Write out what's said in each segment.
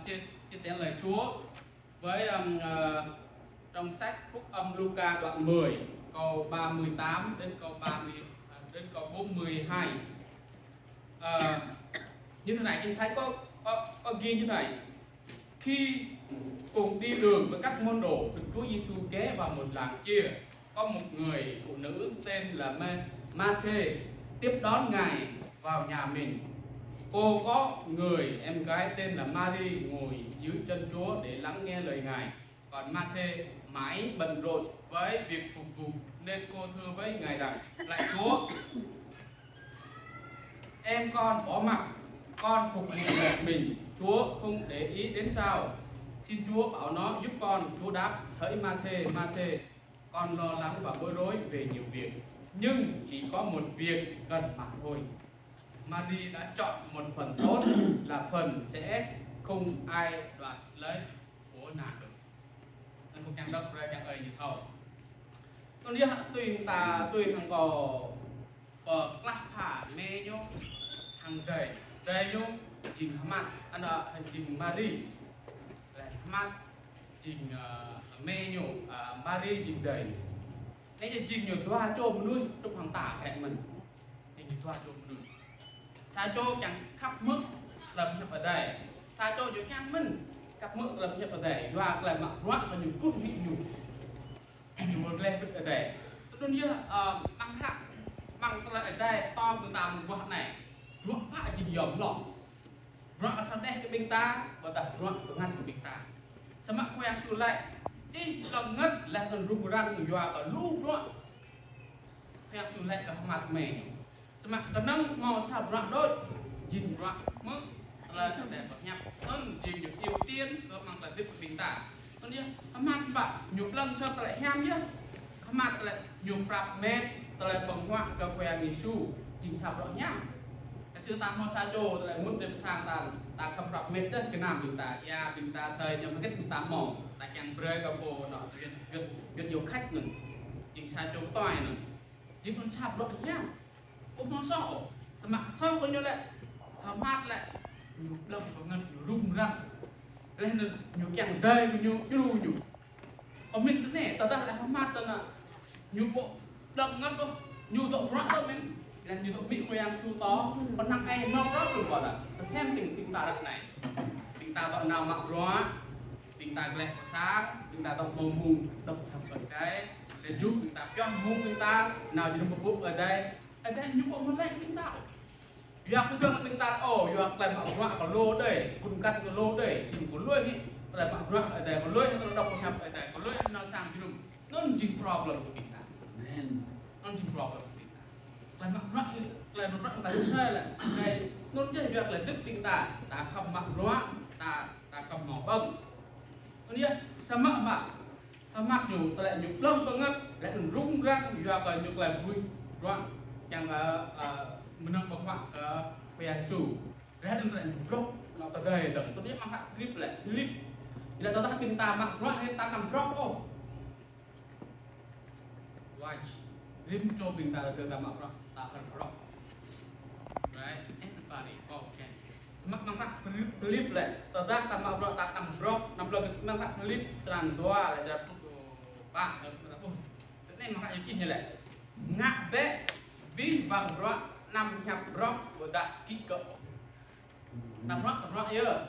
chia sẻ lời Chúa với trong sách Phúc âm Luca đoạn 10 câu 38 đến câu 30 đến câu 42. Như thế này, Kinh Thánh có ghi như thế này: khi cùng đi đường với các môn đồ, Đức Chúa Giêsu ghé vào một làng kia. Có một người phụ nữ tên là Ma-thê tiếp đón Ngài vào nhà mình. Cô có người em gái tên là Mary ngồi dưới chân Chúa để lắng nghe lời Ngài. Còn Ma-thê mãi bận rộn với việc phục vụ, nên cô thưa với Ngài rằng: lạy Chúa, em con bỏ mặc con phục vụ một mình, Chúa không để ý đến sao? Xin Chúa bảo nó giúp con. Chúa đáp: hỡi Ma-thê, con lo lắng và bối rối về nhiều việc, nhưng chỉ có một việc cần mà thôi. Mary đã chọn một phần tốt, là phần sẽ không ai đoạt lấy của nàng được. Nên không chẳng đọc ra chẳng ơi như thầu. Còn nếu tuy thằng có lắc phả mê nhô thằng đầy nhô trình mặt anh hành trình Mary là mặt trình mê nhô Mary trình đầy. Nếu như trình nhiều toa cho một luôn trong hàng tả hẹn mình thì nhiều toa cho một luôn. Sa cho chẳng khắp mức làm nhập ở đây, sa cho cho chẳng mình khắp mức làm nhập ở đây, và là mặc loạn và nhiều cút bị nhiều một lên ở đây. Tôi như bằng thẳng bằng ở đây to từ tầm của này loạn phá chỉ dòm lọ loạn sao đây cái bên ta và đặt loạn của ngăn của bên ta. Sao mà quen xuống lại ít lòng ngất là cần rung răng của dọa cả lũ loạn quen xuống lại cả mặt mẻ. Sao mà cả nâng màu sao loạn đôi nhìn loạn mức là có thể bật nhập nhìn được ưu tiên cơ bằng là việc của bên ta. Còn như mặt bạn nhục lần sao ta lại ham chứ mặt lại nhục rạp mệt ta lại bằng hoạn cơ quen Giêsu chính sao rõ nhá. Sự ta mau sa chô lại muốn đem sang ta cầm rập mệt đó cái nam bình ta xây nhưng mà cái ta mỏ ta chẳng rơi cả bộ nó gần nhiều khách nữa chính sa chô toài nữa chính con sạp rõ nhá. Ôm nó sọ sao mà sọ có như lại hầm mát lại nhiều đâm và ngân nhiều rung răng lên được nhiều chẳng đây nhiều đu nhiều ở mình thế này ta lại hầm mát là nhiều bộ đâm ngân thôi nhiều độ rõ thôi mình là như độ bị quen su tó còn năng ai nó rất được gọi là xem tình ta đặt này tình ta đoạn nào mặc rõ tình ta lẹ sáng tình ta đọc mồm mù đọc thầm ở cái để giúp tình ta cho mồm tình ta nào chỉ một bút ở đây như bộ nó lên tình ta việc cái thương tình ta việc lại mặc rõ có lô đây cùng cắt có lô đây chỉ có lôi đi lại mặc rõ ở đây có lôi nó đọc thầm ở đây có lôi nó sang chứ đúng nó chính problem của tình ta nó chính problem lại mặc rõ ta đúng hay là cái nôn cái việc là tức tình ta không mặc rõ ta không ngỏ bông có nghĩa sao mặc nhủ ta lại nhục lông và ngất lại còn rung răng và còn nhục lại vui rõ chẳng mình đang bằng hoạn quen sủ lại đừng lại nhục rốc nó ta đầy tổng tôi biết mang hạng clip lại clip thì là ta tình ta mặc rõ hay ta nằm rốc ô watch clip cho mình ta là từ ta mặc rõ ta cần rock right everybody okay semak mang rak clip lại ta tambah rock ta tam rock nam lo mang rak clip tràn doa lại ra bạn cái này mang rak như kia lại ngã bé vi vàng rock năm nhập rock của ta kỹ cỡ năm rock chưa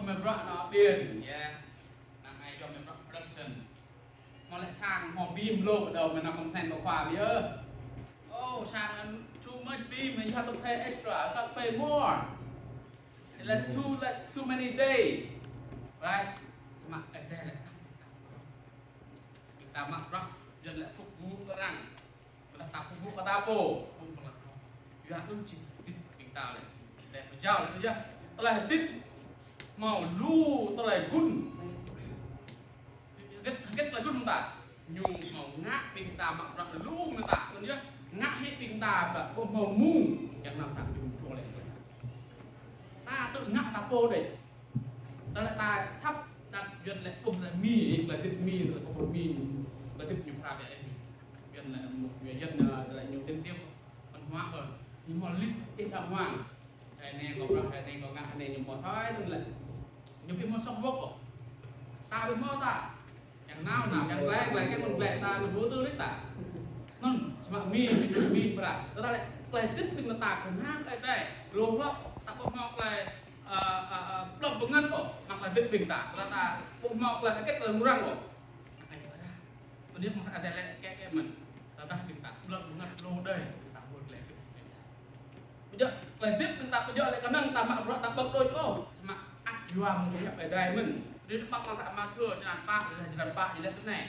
mình rock nó điền yes năng ai cho mình rock production nó lại sang họ beam lô ở đầu mình là không thành có khóa bây giờ sang too much beam and you have to pay extra, you have to pay more like too many days right semak ở đây lại kita mặc rock dân lại phục vụ cái răng ta phục vụ cái ta bổ you have to chỉnh kita lại để mà trao lại chưa ta lại tích màu lu ta lại gun rất là good không ta nhung màu ngã bình ta mặc rằng lũ người ta còn nhớ ngã hết bình ta và có màu mu chẳng làm sao dùng thua lại ta tự ngã ta po đấy ta lại ta sắp đặt duyên lại cùng lại mi là tiếp mi là có một mi là tiếp nhiều pha vậy duyên là một người dân lại nhiều tên tiêu văn hóa rồi nhưng mà lít cái đạo hoàng này có ra này có ngã này nhưng mà thôi đừng lại nhưng khi mà xong vốc ta bị mò ta chẳng nào chẳng lẽ lại cái mình lẹ ta mình vô tư đấy ta non mà mi pra ta lại lại tiếp từng là ta còn ham đây đây luôn đó ta bông mọc lại đập bằng ngân của mặc là tiếp bình ta ta bông mọc lại cái là răng của anh nói ra còn nếu mà đây lại cái mình ta bình ta đập bằng ngân lô đây ta buồn lại bây giờ lại tiếp từng ta bây giờ lại có năng ta mặc ta bật đôi ô mà ăn doang cái ở đây mình đi mặc mặc mà thừa cho đàn ba như thế này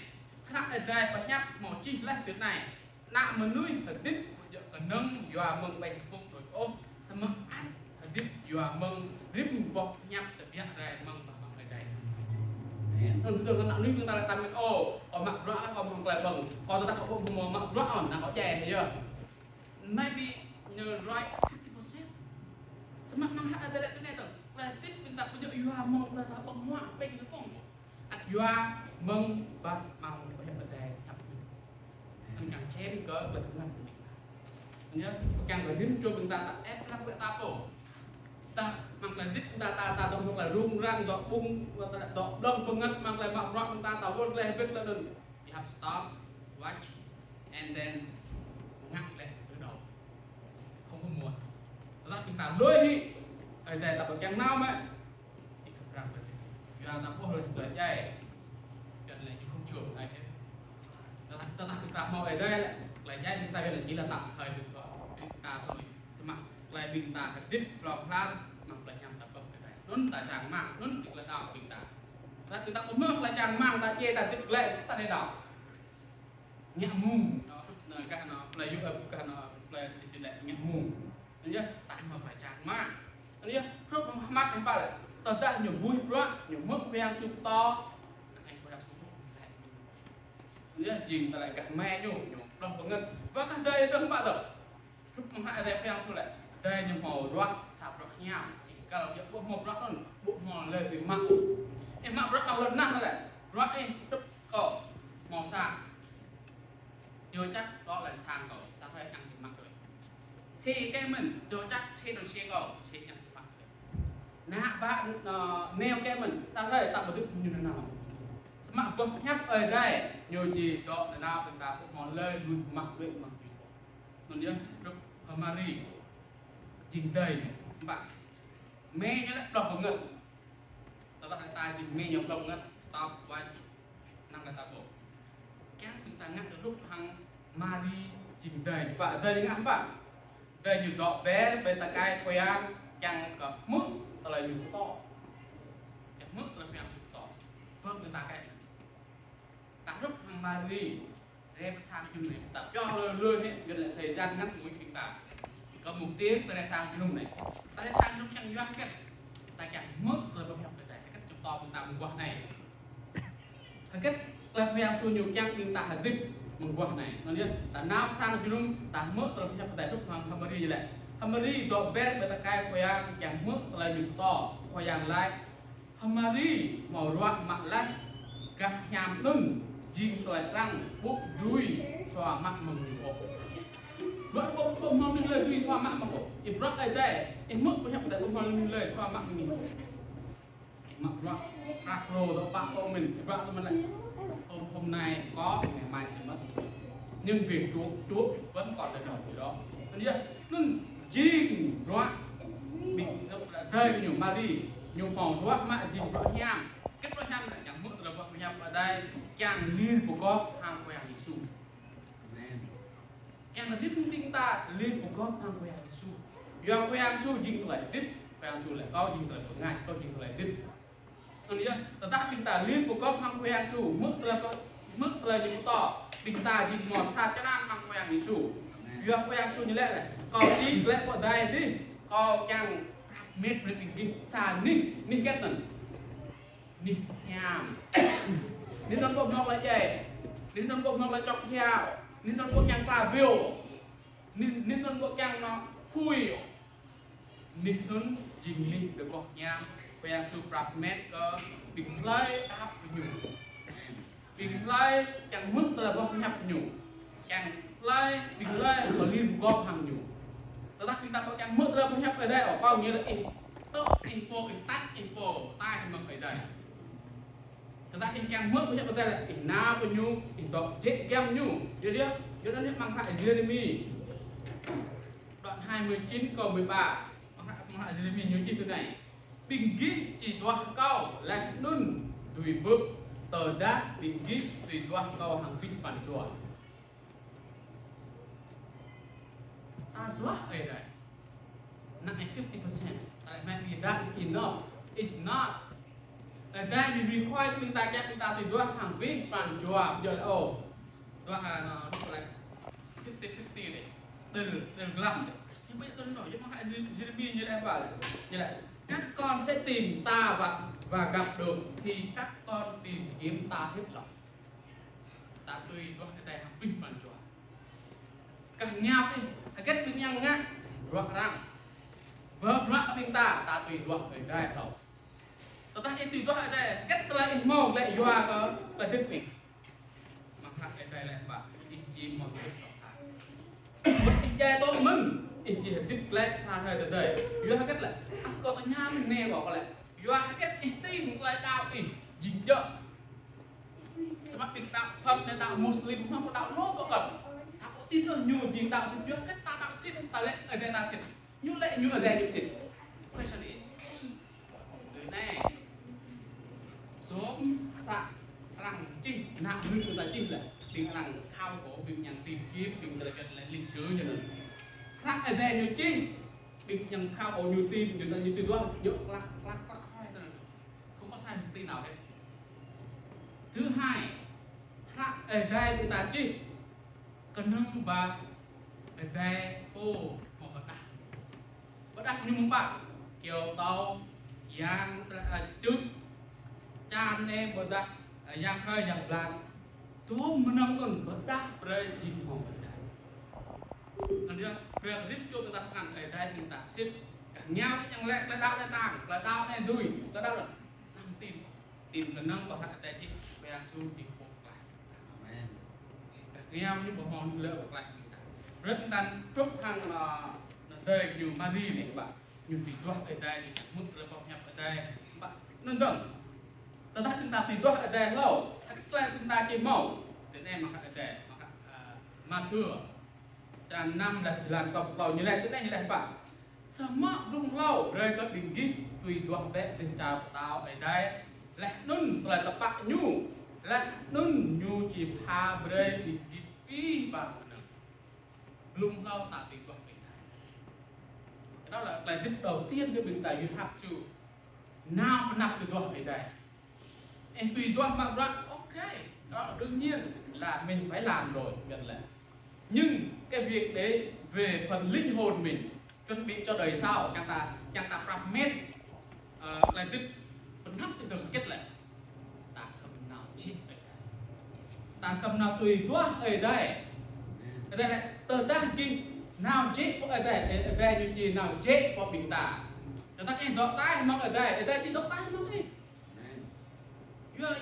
khác ở đây phải nhắc mỏ chi lại tuyến này nặng mà nuôi ở tiếp bây giờ ở nâng doang mừng bánh cung rồi ô sao mà ăn ở tiếp doang mừng rip bọc nhắc tập nhắc đây mừng bằng ở đây thường thường nặng nuôi chúng ta lại tăng lên ô ở mặc rõ còn mừng lại bằng còn ta không mặc rõ là có chè thấy chưa maybe you're right 50% semak ada lek tu ni tu lah tip minta punya yua mong lah tak muak peng tu pun yua mong ba mau banyak betai anh chẳng chém cỡ bật ngân nhớ càng là đứng cho chúng ta ta ép lắm cái ta cổ ta mang lại tip ta đồng là rung rang dọ bung dọ đông bung ngân mang lại mạo rock chúng ta tàu vươn lên biết là đừng you have stop watch and then ngắt lại từ đầu không có muộn đó chúng ta đôi hi ở đây tập chẳng nào mà thì không rằng là ta có lời dạy cho nên là không trường ai hết ta chúng ta mau ở đây lại dạy chúng ta là chỉ là tạm thời được chúng ta thôi smak lại bình ta phải tiếp lòng lan mặc lại nhằm tập ở đây nón ta chẳng mang nón tức là đảo bình ta chúng ta có mơ là chẳng mang ta chê ta tiếp lệ ta đây đảo nhẹ mùng nó cái nó lấy giúp cái nó lấy thì lại nhẹ mùng nhớ tại mà phải chẳng mang nhớ lúc mắt em bảo là tờ ta nhiều vui quá nhiều mức quen sụp to anh có đặt sụp nhớ chìm ta lại cả me nhủ đồng có ngân và cái đây đâu bạn rồi lúc mà hai đây quen sụp lại đây nhiều màu rót sạp rót nhau chỉ cần là bộ màu rót luôn bộ màu lên từ mặt em mặc rót bao lần năm lại rót em lúc cổ màu sạc nhiều chắc đó là sàn cổ sao phải ăn thì mặc rồi xe cái mình cho chắc xe đồng xe cổ xe ăn thì mặc nạ bạn neo cái mình sao đây tạo một thứ như thế nào mặc vật nhắc ở đây nhiều gì đó là nào chúng ta cũng mòn lên đuôi mặc luyện mặc còn nhớ lúc Mari trình đầy bạn mê nhá đấy đọc vào ngân ta trình mê nhập đồng ngân stop watch năm là ta bộ các chúng ta ngắt từ lúc thằng Mari trình đầy bạn đây ngắm bạn đây nhiều đó bé bên ta cai quen chẳng có mức là nhiều to cái mức là quen to vâng người ta cái ta lúc thằng Mari đem sang chung này tập cho lừa hết gần lại thời gian ngắn của chúng ta có một tiếng ta đã sang cái nung này ta đã sang lúc chẳng doang cái ta chẳng mức là bao nhiêu cái cách chụp to chúng ta một quả này cách là quen xu nhiều chẳng chúng ta hạt tích một quả này nó nhớ ta nam sang cái nung ta mức là bao nhiêu cái lúc thằng Mari như vậy Mari to bé người ta cai quen chẳng mức là nhiều to quen lại Mari màu loạn mặt lạnh các nhám nưng jing lại răng bút đuôi xoa mặt mừng bộ vẫn bông mong lên lời đuôi xoa mặt mừng bộ im rất ai đây im mức có nhập tại bông mong lên lời xoa mặt mình bộ mặt rõ rạc rồ đó bạn của mình rõ mình lại hôm nay có ngày mai sẽ mất nhưng việc chúa vẫn còn là đầu của đó nên nhá nưng jing rõ bị đây nhiều ma đi nhiều phòng rõ mà jing rõ nhang kết quả nhang là chẳng mức là vật nhập ở đây chàng liên của con hàng quèo Giêsu em là tiếp tin ta liên của con hàng quèo Giêsu do quèo Giêsu dính lại tiếp quèo Giêsu lại có dính lại của ngài có dính lại tiếp còn nhớ ta tin ta liên của con hàng quèo Giêsu mức là những to tin ta dính mọt sát cho nên hàng quèo Giêsu do quèo Giêsu như thế này còn dính lại của đây đi còn chàng mét với mình xa ní kết này ní nhàm ní nó bông nó lại vậy ní nó bông nó lại chọc theo ní nó bông nhang cà biểu ní nó bông nhang nó khui ní nó dình ní được bọc nhang quen su prap mét có bình lấy áp nhủ bình lấy chẳng mức là bọc nhập nhủ chẳng lấy bình lấy có liên gom hàng nhủ tetapi kita pakai mutlak punya pada apa như là info tắt info tai memang pada tetapi yang mutlak punya pada là na penyu itu jet game nyu jadi dia mang hại Jeremy đoạn 29 câu 13 mang hại Jeremy như thế này bình ghi chỉ toa câu là đun tùy bước tờ đá bình ghi tùy toa câu hàng pin bản chùa adalah ayat. Not 50%. Maybe that's enough. It's not. And then you require chúng ta thì đua hàng pin bản chùa giờ là đua nó like 50-50 đấy. Đừng lầm đấy. Nhưng bây giờ tôi nói cho các bạn Jeremy như em bảo là như là các con sẽ tìm ta và gặp được thì các con tìm kiếm ta hết lòng. Ta tùy đua cái này hàng pin bản chùa. Càng nhau đi, kết mình nhang ngã, ruột răng, vợ ruột mình ta tùy ruột người đây đâu. Ta tùy ruột ở đây, kết lại màu lại doa có là tiếp mình, mà khác cái đây lại bảo chỉ một cái đó khác. Một cái tôi mừng, chỉ tiếp lại xa hơi từ đây, doa kết lại, có cái nhà mình nè bảo lại, doa kết tin lại đạo gì, dính dợ. Sebab kita phật nên đạo Muslim không có đạo lố có cần. Tin rồi nhiều gì đạo xin Chúa cách ta đạo xin ta lệ ở đây ta xin như ở đây như xin question is người này tóm ta rằng chi nặng như người ta chi là tiếng rằng khao cổ việc nhận tìm kiếm việc là chuyện là lịch sử như này khác ở đây như chi việc nhận khao cổ như tin người ta như tin đó nhớ lắc không có sai tin nào hết. Thứ hai khác ở đây người ta chi kenang ba ada mau bedah nyumpak kiau tau yang trước chan em bedah yang hơi yang lan tu menang kon bedah berjing mau kan dia berarti cho người ta ăn ở đây người ta xếp cả nhau yang lẹ là đau này đuôi là đau là năm tìm kenang ba hạt tại chi bèn su chỉ một lại amen nghe như bộ hòn lỡ một lại rất tan trúc hàng đời nhiều Mary này các bạn nhiều tùy toa ở đây mức là phòng nhập ở đây bạn nên đừng ta chúng ta tùy toa ở đây lâu là chúng ta chỉ màu để em mặc ở đây mà thừa tràn năm là cọc tàu như này chỗ này như này bạn sama đúng lâu rơi có bình ghi tùy toa vẽ tình chào tao ở đây là nôn là tập bạn nhu là nôn nhu chỉ pha bơi bình ghi kỹ bằng lung lâu ta tùy toa mình đó là tiếp đầu tiên của mình tại you have to now nạp tùy toa ở đây em tùy toa bằng rằng ok đó là đương nhiên là mình phải làm rồi nhận là nhưng cái việc đấy về phần linh hồn mình chuẩn bị cho đời sau chẳng ta phạm mét là tiếp phần hấp thì thường kết lại ta không nào chết ở đây ta cầm nào tùy toa ở đây là tờ ta kinh nào chết ở đây như gì nào chết có bình tả cho ta em đọc tay mong ở đây thì đọc tay mong đi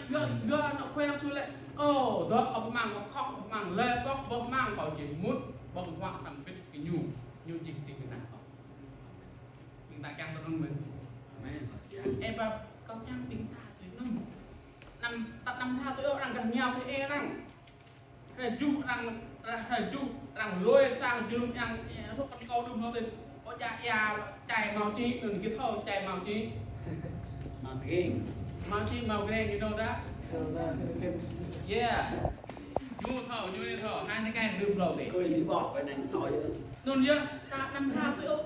vừa nó khoe xui lại đó ông mang nó khóc mang lên bóc mang vào chỉ mút bông hoa làm biết cái nhu dịch thì cái nào mình ta càng tâm mình em vào con trang tính ta thì năm tha tôi đang gần nhau thì e rằng là chú rằng lôi sang chừng ăn thuốc con câu đừng nói thì có chạy màu chi đừng cái thâu chạy màu chi màu green you know that yeah nhu thầu hai cái đừng đầu thì cười đi bỏ cái này thôi đừng nhớ ta năm tha tôi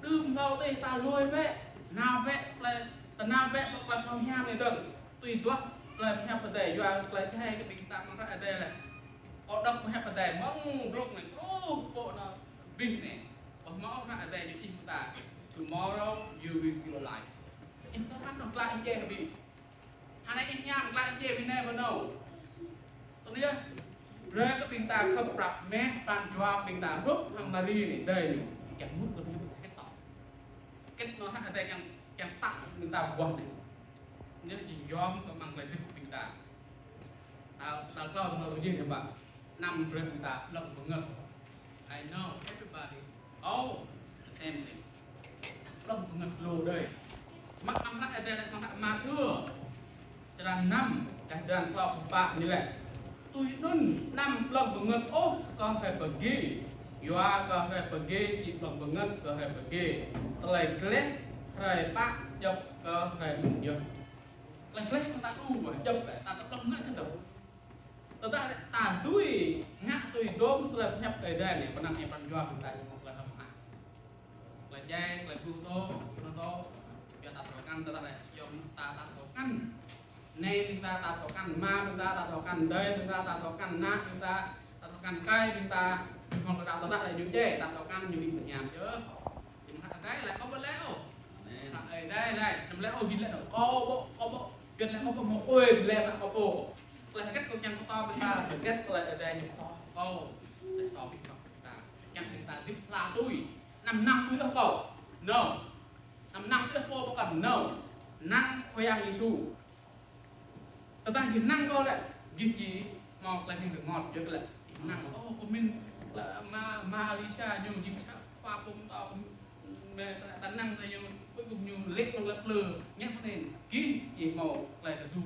đừng thầu thì ta lôi vẽ nào vẽ là ta nào vẽ hoặc là không nham này từng tùy tuốt là theo vấn đề do là hai cái bình tạm nó ra đây là có đọc hay vấn đề mong lúc này bộ nó bình này có mong ra đây như chúng ta tomorrow you will feel alive in sao ăn đọc lại anh chê bị anh ấy nhang lại anh chê vì never know tôi nhớ rồi cái bình tạm không pรับmét bàn choa bình tạm rút hàng Mary này đây này chẳng mút được hết tỏ kết nó ở đây chẳng tặng bình tạm quần này nếu chỉ do có mang lại bình tạm đào lo nó gì các bạn năm rồi bình tạm lộng ngập I know everybody oh xem thì lòng ngật lù đời mắc năm nặng đây là nặng mà thưa cho là năm cái đàn lọc bạn như vậy tôi đun năm lòng ngật ô còn phải pergi Yoa có phải pergi chỉ lòng ngật có phải pergi lại klek lại pak dọc có phải mình dọc lại klek chúng ta đu rồi dọc ta tập tâm ngật cái đầu ta tui ngã tui đốm tôi nhập cái đây này phần năng em phần doa chúng ta một là hợp à là dây là thu tô cho ta thổ căn ta lại dùng ta thổ căn này chúng ta thổ căn ma chúng ta thổ căn đây chúng ta thổ căn nát chúng ta thổ căn cây chúng ta hoặc là đạo ta lại những chế ta thổ căn nhiều đi nhà chứ thì mà đấy lại có bớt léo đây nằm léo ghi lại có bộ chuyện lại có một ơi lẹ mà có bộ là cách công nhân to chúng ta phải kết lại ở đây nhập to để to bị ta nhân chúng ta giúp là tôi 5 năm tôi không cầu no 5 năm tôi không cần no năng khoe Giêsu ta hiện năng coi lại duy trì ngọt lại được ngọt cho lại năng của mình là ma Alisa nhưng dịp sắc pha bông to về ta năng ta nhưng cuối cùng như lết trong lớp lừa nhắc lên ký chỉ màu lại là tu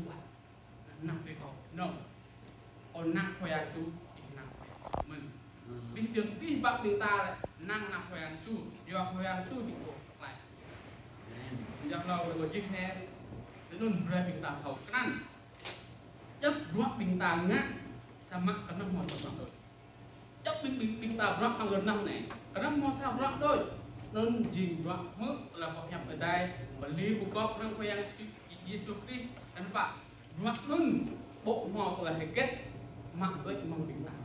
năng cái cầu no còn năng khoe Giêsu thì năng khoe mình bình thường đi bạc người ta lại năng nạp khoe Giêsu do khoe Giêsu thì cổ lại do lâu rồi chinh nè cái nôn rơi bình tàng hậu cái năng chấp ruột bình tàng ngã sa mắc cái năm một rồi chấp bình tàng ruột hàng lần năm này cái năm một sao ruột đôi nên gì ruột mức là họ nhập ở đây và lý của con năng khoe Giêsu Christ anh bạn ruột luôn bộ mò là hệ kết mặc với mong bình tàng